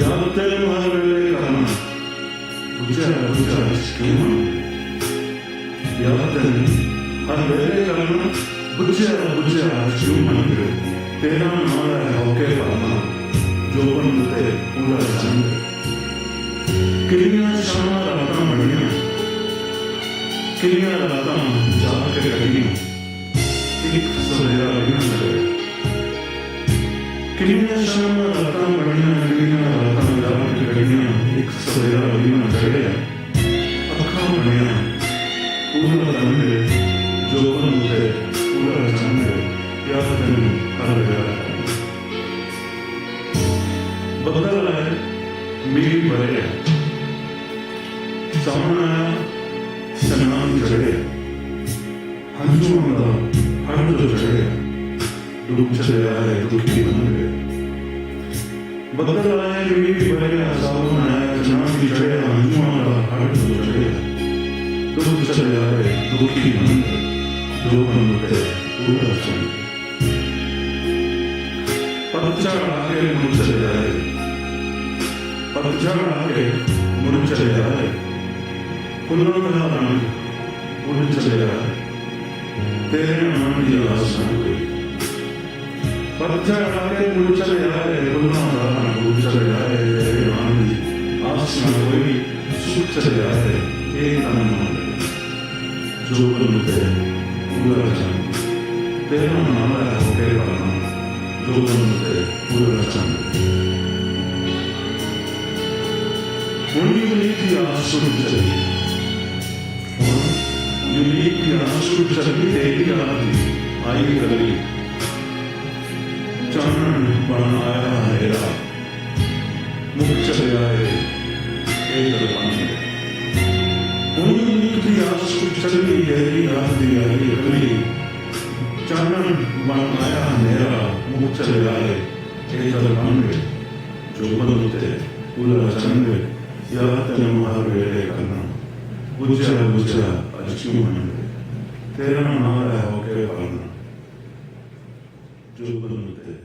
야곱들은 하늘에 가나 부자 지키면 야곱들은 하늘에 가나 부자 지키면 तेरा मारा है होके पाना जो बन मुझे पूरा चंद किलियां शामा राता बढ़िया किलियां राता जाके करियां एक सवेरा बिना करे किलियां शामा राता बढ़िया किलियां राता जाके करियां एक सवेरा बिना करे अखा बढ़िया पूरा चंद जो बन मुझे पूरा चंद याद तेन बदल है मेरी बड़े सामना सन्मान चढ़े हंसुओं का हर जो चढ़े दुख चले आए दुखी बन गए बदल आए मेरी बड़े सामना सन्मान चढ़े हंसुओं का हर जो चढ़े दुख चले आए दुखी बन गए जो बन गए पूरा चले पतझड़ आके मुड़ चले जाए पतझड़ आके मुड़ चले जाए फूलों का रंग उड़ चले जाए तेरे नाम की आस न कोई पतझड़ आके मुड़ चले जाए फूलों का रंग उड़ चले जाए तेरे नाम की आस न कोई सूख चले जाए एक नाम जो बनते पूरा चंद तेरा नाम है होके पाना जो बनते पूरा चंद उन्हीं की आंसू चली उन्हीं की आंसू चली तेरी आदि आई गली चानन बनाया मेरा मुख चले आए एक दरबान उन्हीं की आंसू चली तेरी आदि आई गली चानन बनाया मेरा मुख चले आए एक दरबान जो बनते पूरा चंद याद हर वेले करना बुझा अचूमन तेरा नारा होके पाना जो बनते